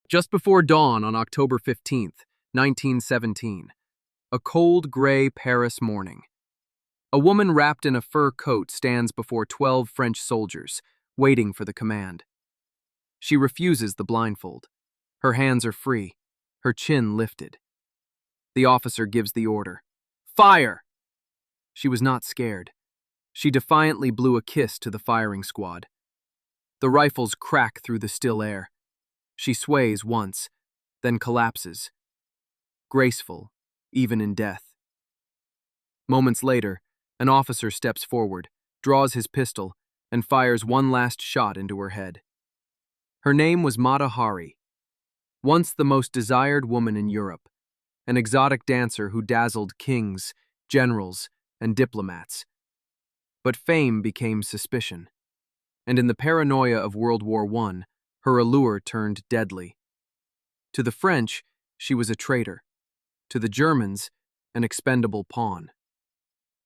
Just before dawn on October 15th, 1917, a cold gray Paris morning. A woman wrapped in a fur coat stands before 12 French soldiers, waiting for the command. She refuses the blindfold. Her hands are free, her chin lifted. The officer gives the order. Fire! She was not scared. She defiantly blew a kiss to the firing squad. The rifles crack through the still air. She sways once, then collapses. Graceful, even in death. Moments later, an officer steps forward, draws his pistol, and fires one last shot into her head. Her name was Mata Hari, once the most desired woman in Europe, an exotic dancer who dazzled kings, generals, and diplomats. But fame became suspicion, and in the paranoia of World War I, her allure turned deadly. To the French, she was a traitor. To the Germans, an expendable pawn.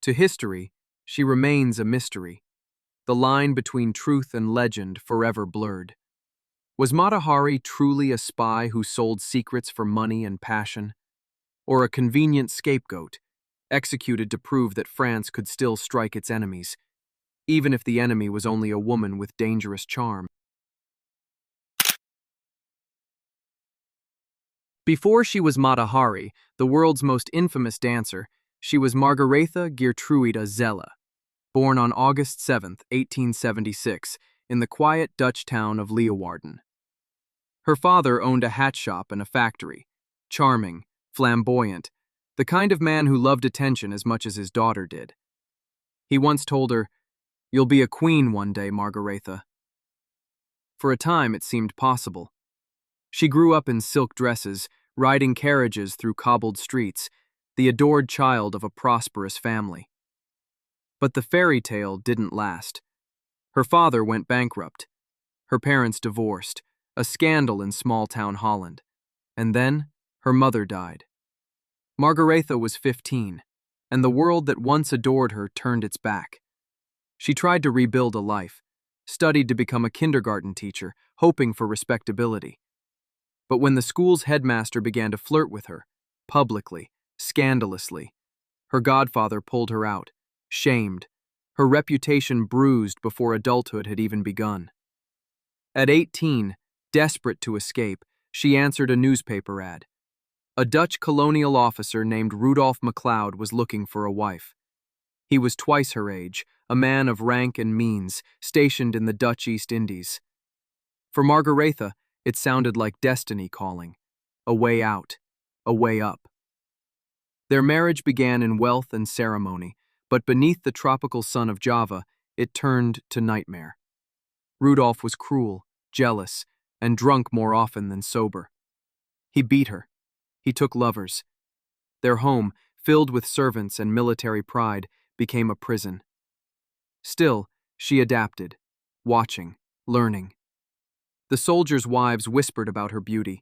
To history, she remains a mystery, the line between truth and legend forever blurred. Was Mata Hari truly a spy who sold secrets for money and passion? Or a convenient scapegoat, executed to prove that France could still strike its enemies, even if the enemy was only a woman with dangerous charm? Before she was Mata Hari, the world's most infamous dancer, she was Margaretha Geertruida Zelle, born on August 7, 1876, in the quiet Dutch town of Leeuwarden. Her father owned a hat shop and a factory, charming, flamboyant, the kind of man who loved attention as much as his daughter did. He once told her, "You'll be a queen one day, Margaretha." For a time it seemed possible. She grew up in silk dresses, riding carriages through cobbled streets, the adored child of a prosperous family. But the fairy tale didn't last. Her father went bankrupt. Her parents divorced, a scandal in small-town Holland. And then, her mother died. Margaretha was 15, and the world that once adored her turned its back. She tried to rebuild a life, studied to become a kindergarten teacher, hoping for respectability. But when the school's headmaster began to flirt with her, publicly, scandalously, her godfather pulled her out, shamed, her reputation bruised before adulthood had even begun. At 18, desperate to escape, she answered a newspaper ad. A Dutch colonial officer named Rudolf MacLeod was looking for a wife. He was twice her age, a man of rank and means, stationed in the Dutch East Indies. For Margaretha, it sounded like destiny calling, a way out, a way up. Their marriage began in wealth and ceremony, but beneath the tropical sun of Java, it turned to nightmare. Rudolf was cruel, jealous, and drunk more often than sober. He beat her. He took lovers. Their home, filled with servants and military pride, became a prison. Still, she adapted, watching, learning. The soldiers' wives whispered about her beauty.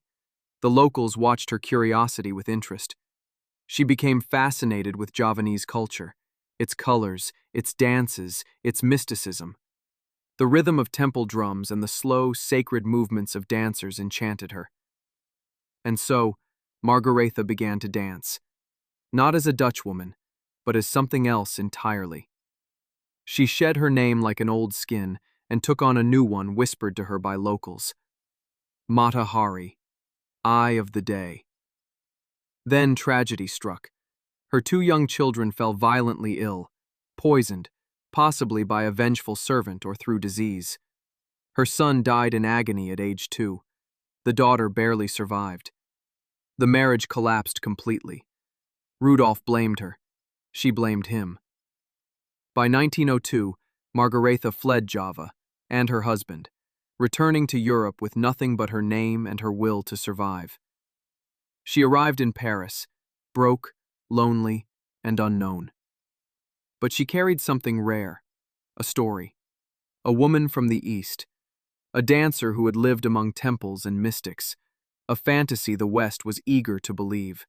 The locals watched her curiosity with interest. She became fascinated with Javanese culture, its colors, its dances, its mysticism. The rhythm of temple drums and the slow, sacred movements of dancers enchanted her. And so, Margaretha began to dance, not as a Dutch woman, but as something else entirely. She shed her name like an old skin and took on a new one whispered to her by locals. Mata Hari, Eye of the Day. Then tragedy struck. Her 2 young children fell violently ill, poisoned, possibly by a vengeful servant or through disease. Her son died in agony at age 2. The daughter barely survived. The marriage collapsed completely. Rudolf blamed her. She blamed him. By 1902, Margaretha fled Java, and her husband, returning to Europe with nothing but her name and her will to survive. She arrived in Paris, broke, lonely, and unknown. But she carried something rare, a story. A woman from the East, a dancer who had lived among temples and mystics, a fantasy the West was eager to believe.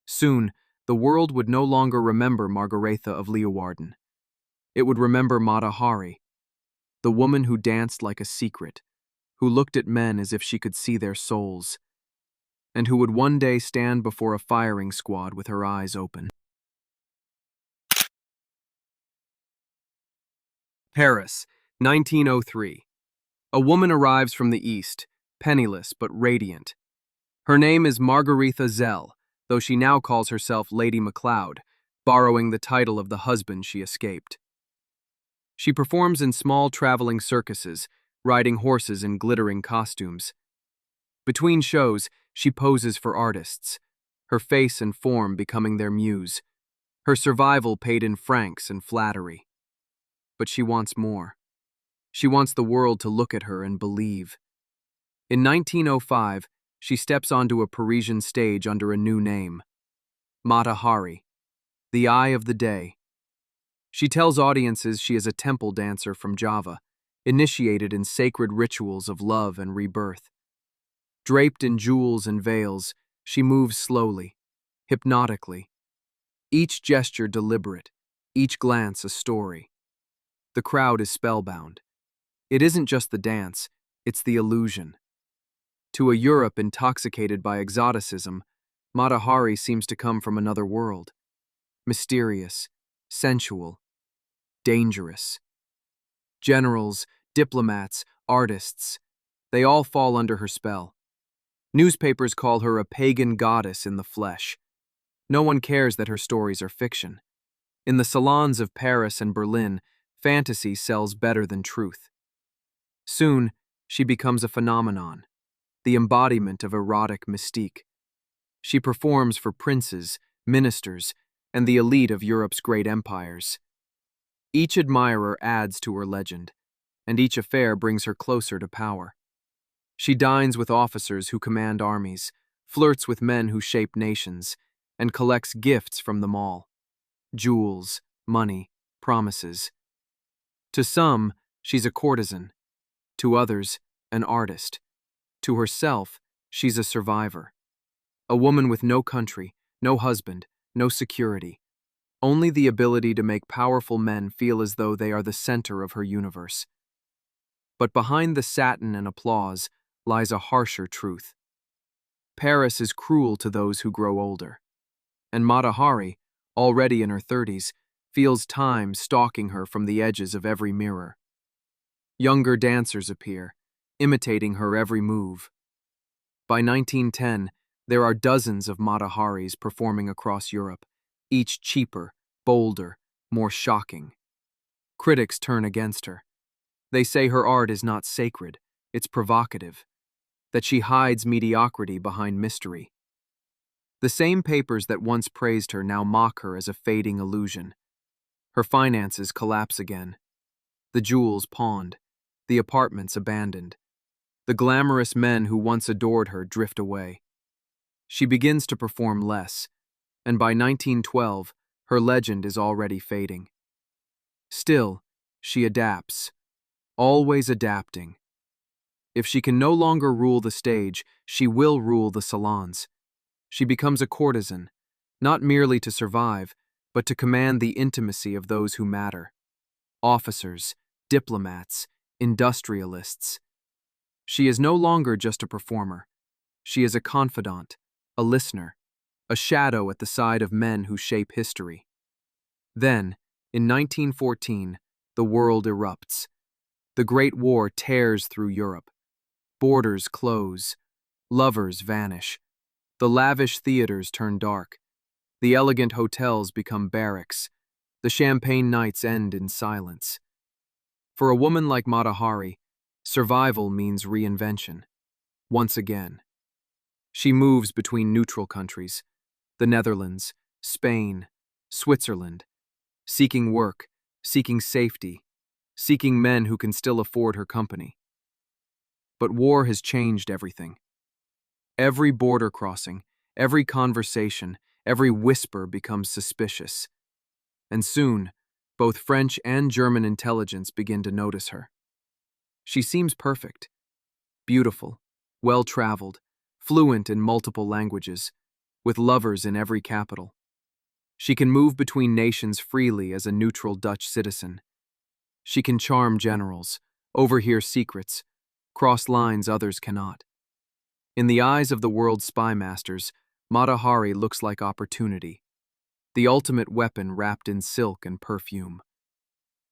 Soon, the world would no longer remember Margaretha of Leeuwarden. It would remember Mata Hari, the woman who danced like a secret, who looked at men as if she could see their souls, and who would one day stand before a firing squad with her eyes open. Paris, 1903. A woman arrives from the East, penniless but radiant. Her name is Margaretha Zell, though she now calls herself Lady MacLeod, borrowing the title of the husband she escaped. She performs in small traveling circuses, riding horses in glittering costumes. Between shows, she poses for artists, her face and form becoming their muse, her survival paid in francs and flattery. But she wants more. She wants the world to look at her and believe. In 1905, she steps onto a Parisian stage under a new name, Mata Hari, the Eye of the Day. She tells audiences she is a temple dancer from Java, initiated in sacred rituals of love and rebirth. Draped in jewels and veils, she moves slowly, hypnotically. Each gesture deliberate, each glance a story. The crowd is spellbound. It isn't just the dance, it's the illusion. To a Europe intoxicated by exoticism, Mata Hari seems to come from another world. Mysterious, sensual, dangerous. Generals, diplomats, artists, they all fall under her spell. Newspapers call her a pagan goddess in the flesh. No one cares that her stories are fiction. In the salons of Paris and Berlin, fantasy sells better than truth. Soon, she becomes a phenomenon, the embodiment of erotic mystique. She performs for princes, ministers, and the elite of Europe's great empires. Each admirer adds to her legend, and each affair brings her closer to power. She dines with officers who command armies, flirts with men who shape nations, and collects gifts from them all. Jewels, money, promises. To some, she's a courtesan. To others, an artist. To herself, she's a survivor. A woman with no country, no husband, no security. Only the ability to make powerful men feel as though they are the center of her universe. But behind the satin and applause lies a harsher truth. Paris is cruel to those who grow older. And Mata Hari, already in her 30s, feels time stalking her from the edges of every mirror. Younger dancers appear, imitating her every move. By 1910, there are dozens of Mata Haris performing across Europe, each cheaper, bolder, more shocking. Critics turn against her. They say her art is not sacred, it's provocative, that she hides mediocrity behind mystery. The same papers that once praised her now mock her as a fading illusion. Her finances collapse again. The jewels pawned, the apartments abandoned. The glamorous men who once adored her drift away. She begins to perform less, and by 1912, her legend is already fading. Still, she adapts, always adapting. If she can no longer rule the stage, she will rule the salons. She becomes a courtesan, not merely to survive, but to command the intimacy of those who matter. Officers, diplomats, industrialists. She is no longer just a performer. She is a confidant, a listener, a shadow at the side of men who shape history. Then, in 1914, the world erupts. The Great War tears through Europe. Borders close. Lovers vanish. The lavish theaters turn dark. The elegant hotels become barracks. The champagne nights end in silence. For a woman like Mata Hari, survival means reinvention. Once again. She moves between neutral countries, the Netherlands, Spain, Switzerland, seeking work, seeking safety, seeking men who can still afford her company. But war has changed everything. Every border crossing, every conversation, every whisper becomes suspicious. And soon, both French and German intelligence begin to notice her. She seems perfect, beautiful, well-traveled, fluent in multiple languages, with lovers in every capital. She can move between nations freely as a neutral Dutch citizen. She can charm generals, overhear secrets, cross lines others cannot. In the eyes of the world's spy masters, Mata Hari looks like opportunity, the ultimate weapon wrapped in silk and perfume.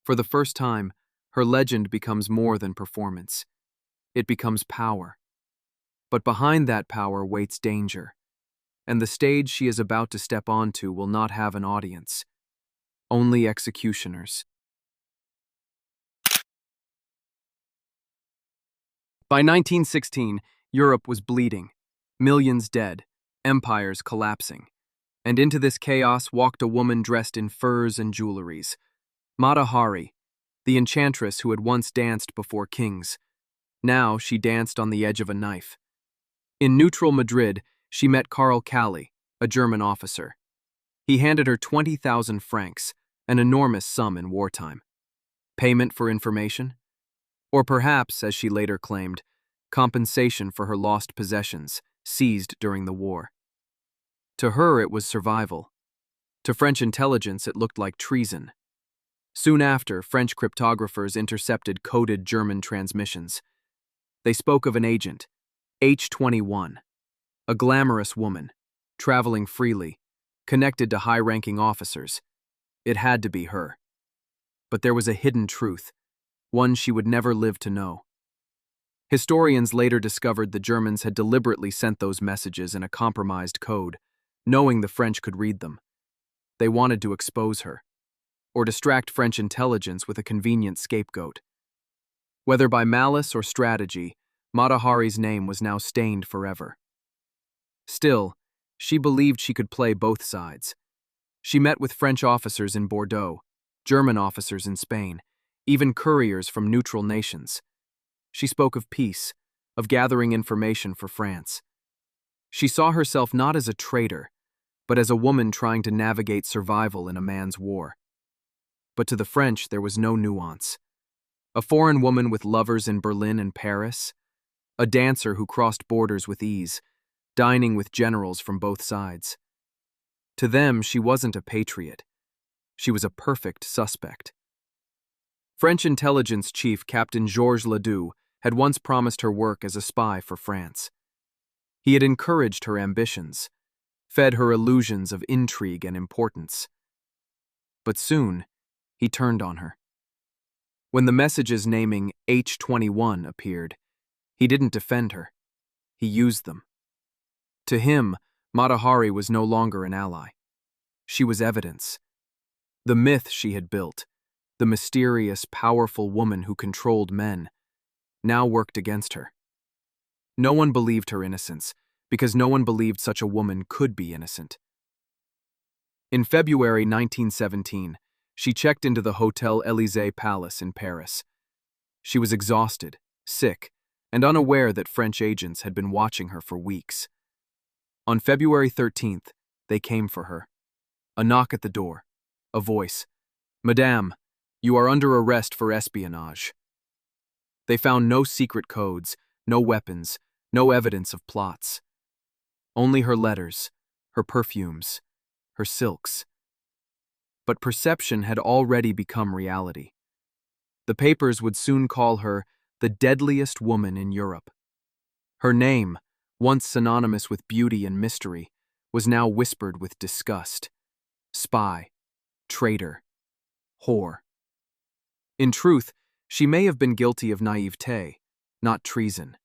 For the first time, her legend becomes more than performance. It becomes power. But behind that power waits danger, and the stage she is about to step onto will not have an audience, only executioners. By 1916, Europe was bleeding, millions dead, empires collapsing. And into this chaos walked a woman dressed in furs and jewelries. Mata Hari, the enchantress who had once danced before kings. Now she danced on the edge of a knife. In neutral Madrid, she met Karl Kali, a German officer. He handed her 20,000 francs, an enormous sum in wartime. Payment for information? Or perhaps, as she later claimed, compensation for her lost possessions, seized during the war. To her, it was survival. To French intelligence, it looked like treason. Soon after, French cryptographers intercepted coded German transmissions. They spoke of an agent, H-21, a glamorous woman, traveling freely, connected to high-ranking officers. It had to be her. But there was a hidden truth, one she would never live to know. Historians later discovered the Germans had deliberately sent those messages in a compromised code, knowing the French could read them. They wanted to expose her, or distract French intelligence with a convenient scapegoat. Whether by malice or strategy, Mata Hari's name was now stained forever. Still, she believed she could play both sides. She met with French officers in Bordeaux, German officers in Spain, even couriers from neutral nations. She spoke of peace, of gathering information for France. She saw herself not as a traitor, but as a woman trying to navigate survival in a man's war. But to the French, there was no nuance. A foreign woman with lovers in Berlin and Paris, a dancer who crossed borders with ease, dining with generals from both sides. To them, she wasn't a patriot. She was a perfect suspect. French intelligence chief Captain Georges Ledoux had once promised her work as a spy for France. He had encouraged her ambitions, fed her illusions of intrigue and importance. But soon, he turned on her. When the messages naming H-21 appeared, he didn't defend her. He used them. To him, Mata Hari was no longer an ally. She was evidence. The myth she had built, the mysterious, powerful woman who controlled men, now worked against her. No one believed her innocence, because no one believed such a woman could be innocent. In February 1917, she checked into the Hotel Élysée Palace in Paris. She was exhausted, sick, and unaware that French agents had been watching her for weeks. On February 13th, they came for her. A knock at the door. A voice. "Madame, you are under arrest for espionage." They found no secret codes, no weapons, no evidence of plots. Only her letters, her perfumes, her silks. But perception had already become reality. The papers would soon call her the deadliest woman in Europe. Her name, once synonymous with beauty and mystery, was now whispered with disgust. Spy, traitor, whore. In truth, she may have been guilty of naivete, not treason.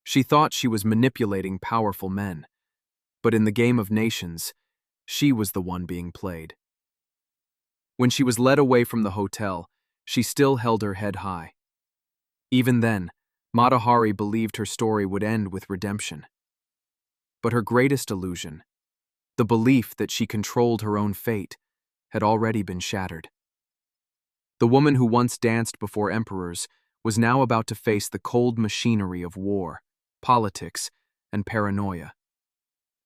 She thought she was manipulating powerful men, but in the game of nations, she was the one being played. When she was led away from the hotel, she still held her head high. Even then, Mata Hari believed her story would end with redemption. But her greatest illusion, the belief that she controlled her own fate, had already been shattered. The woman who once danced before emperors was now about to face the cold machinery of war, politics, and paranoia.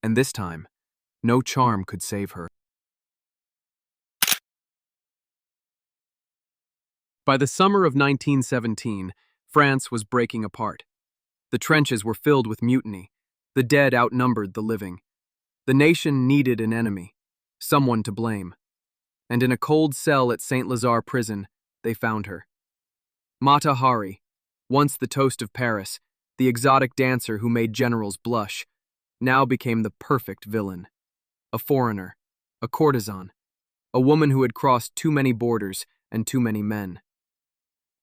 And this time, no charm could save her. By the summer of 1917, France was breaking apart. The trenches were filled with mutiny. The dead outnumbered the living. The nation needed an enemy, someone to blame. And in a cold cell at Saint Lazare prison, they found her. Mata Hari, Once the toast of Paris, the exotic dancer who made generals blush, now became the perfect villain. A foreigner, a courtesan, a woman who had crossed too many borders and too many men.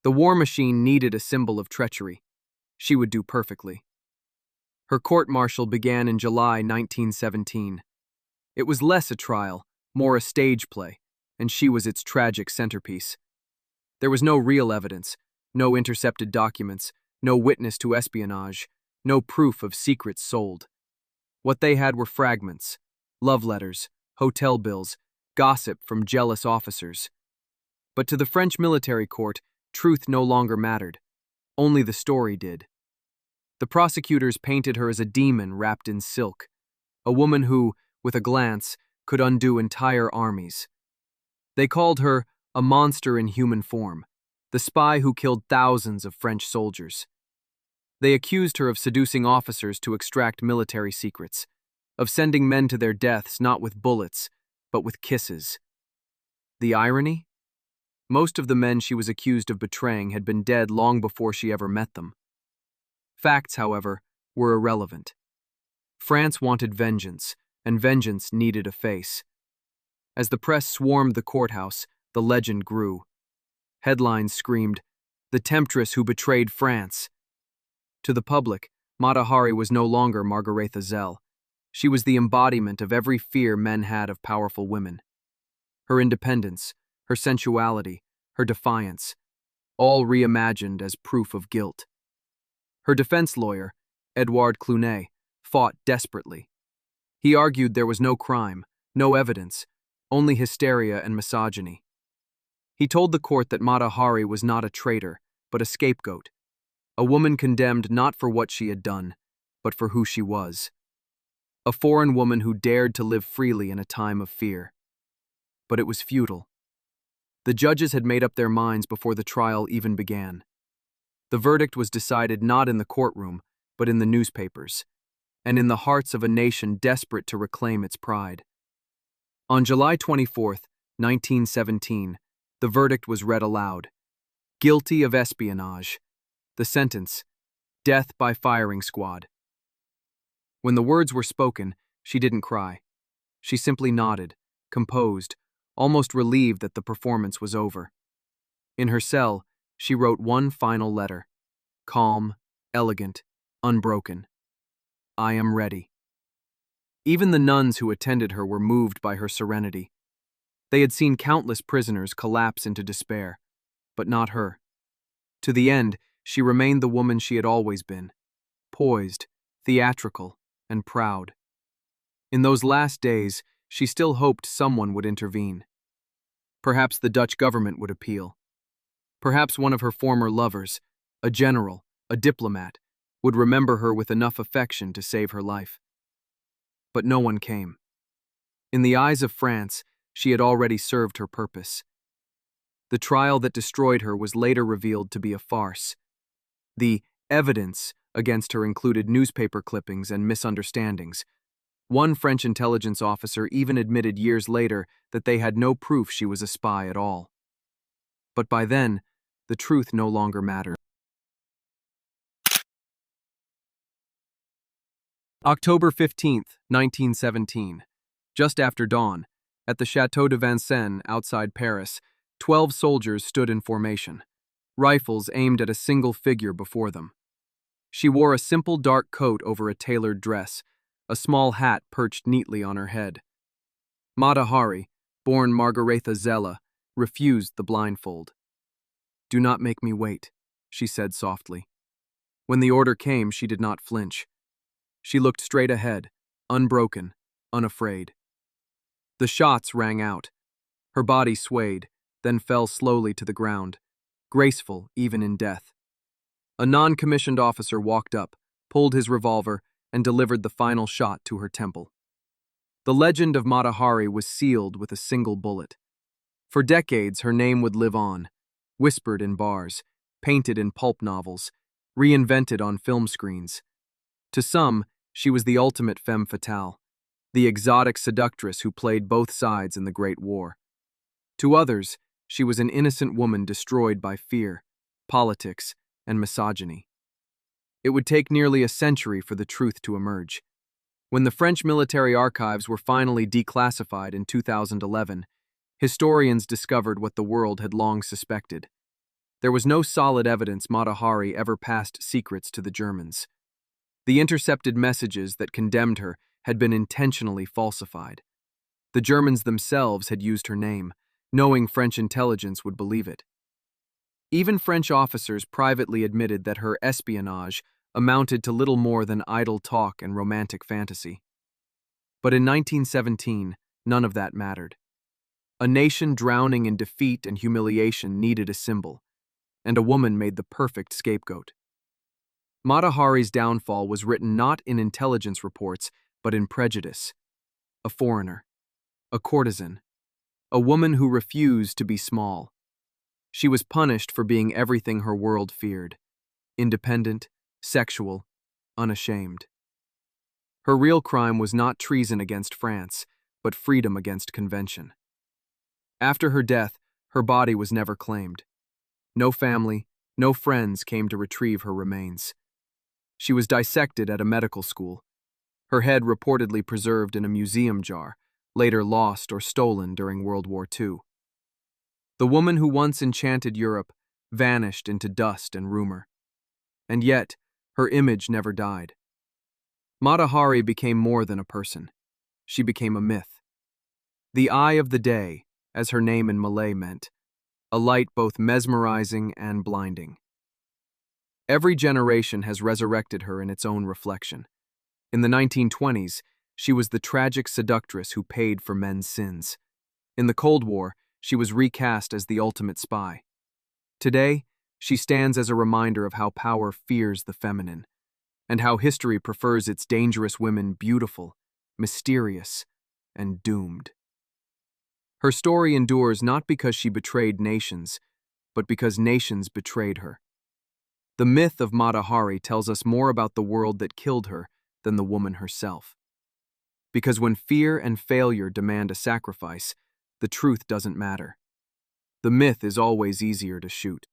The war machine needed a symbol of treachery. She would do perfectly. Her court-martial began in July 1917. It was less a trial, more a stage play, and she was its tragic centerpiece. There was no real evidence, no intercepted documents, no witness to espionage, no proof of secrets sold. What they had were fragments, love letters, hotel bills, gossip from jealous officers. But to the French military court, truth no longer mattered. Only the story did. The prosecutors painted her as a demon wrapped in silk, a woman who, with a glance, could undo entire armies. They called her a monster in human form, the spy who killed thousands of French soldiers. They accused her of seducing officers to extract military secrets, of sending men to their deaths not with bullets, but with kisses. The irony? Most of the men she was accused of betraying had been dead long before she ever met them. Facts, however, were irrelevant. France wanted vengeance, and vengeance needed a face. As the press swarmed the courthouse, the legend grew. Headlines screamed, "The temptress who betrayed France." To the public, Mata Hari was no longer Margaretha Zell. She was the embodiment of every fear men had of powerful women. Her independence, her sensuality, her defiance, all reimagined as proof of guilt. Her defense lawyer, Edouard Clunet, fought desperately. He argued there was no crime, no evidence, only hysteria and misogyny. He told the court that Mata Hari was not a traitor, but a scapegoat, a woman condemned not for what she had done, but for who she was. A foreign woman who dared to live freely in a time of fear. But it was futile. The judges had made up their minds before the trial even began. The verdict was decided not in the courtroom, but in the newspapers, and in the hearts of a nation desperate to reclaim its pride. On July 24, 1917, the verdict was read aloud. Guilty of espionage. The sentence, death by firing squad. When the words were spoken, she didn't cry. She simply nodded, composed, almost relieved that the performance was over. In her cell, she wrote one final letter, calm, elegant, unbroken. I am ready. Even the nuns who attended her were moved by her serenity. They had seen countless prisoners collapse into despair, but not her. To the end, she remained the woman she had always been, poised, theatrical, and proud. In those last days, she still hoped someone would intervene. Perhaps the Dutch government would appeal. Perhaps one of her former lovers, a general, a diplomat, would remember her with enough affection to save her life. But no one came. In the eyes of France, she had already served her purpose. The trial that destroyed her was later revealed to be a farce. The evidence against her included newspaper clippings and misunderstandings. One French intelligence officer even admitted years later that they had no proof she was a spy at all. But by then, the truth no longer mattered. October 15th, 1917. Just after dawn, at the Château de Vincennes outside Paris, 12 soldiers stood in formation, rifles aimed at a single figure before them. She wore a simple dark coat over a tailored dress, a small hat perched neatly on her head. Mata Hari, born Margaretha Zella, refused the blindfold. "Do not make me wait," she said softly. When the order came, she did not flinch. She looked straight ahead, unbroken, unafraid. The shots rang out. Her body swayed, then fell slowly to the ground, graceful even in death. A non-commissioned officer walked up, pulled his revolver, and delivered the final shot to her temple. The legend of Mata Hari was sealed with a single bullet. For decades, her name would live on, whispered in bars, painted in pulp novels, reinvented on film screens. To some, she was the ultimate femme fatale, the exotic seductress who played both sides in the Great War. To others, she was an innocent woman destroyed by fear, politics, and misogyny. It would take nearly a century for the truth to emerge. When the French military archives were finally declassified in 2011, historians discovered what the world had long suspected. There was no solid evidence Mata Hari ever passed secrets to the Germans. The intercepted messages that condemned her had been intentionally falsified. The Germans themselves had used her name, knowing French intelligence would believe it. Even French officers privately admitted that her espionage amounted to little more than idle talk and romantic fantasy. But in 1917, none of that mattered. A nation drowning in defeat and humiliation needed a symbol, and a woman made the perfect scapegoat. Mata Hari's downfall was written not in intelligence reports, but in prejudice. A foreigner, a courtesan, a woman who refused to be small. She was punished for being everything her world feared: independent, sexual, unashamed. Her real crime was not treason against France, but freedom against convention. After her death, her body was never claimed. No family, no friends came to retrieve her remains. She was dissected at a medical school, her head reportedly preserved in a museum jar, later lost or stolen during World War II. The woman who once enchanted Europe vanished into dust and rumor. And yet, her image never died. Mata Hari became more than a person. She became a myth. The Eye of the Day, as her name in Malay meant, a light both mesmerizing and blinding. Every generation has resurrected her in its own reflection. In the 1920s, she was the tragic seductress who paid for men's sins. In the Cold War, she was recast as the ultimate spy. Today, she stands as a reminder of how power fears the feminine, and how history prefers its dangerous women beautiful, mysterious, and doomed. Her story endures not because she betrayed nations, but because nations betrayed her. The myth of Mata Hari tells us more about the world that killed her than the woman herself. Because when fear and failure demand a sacrifice, the truth doesn't matter. The myth is always easier to shoot.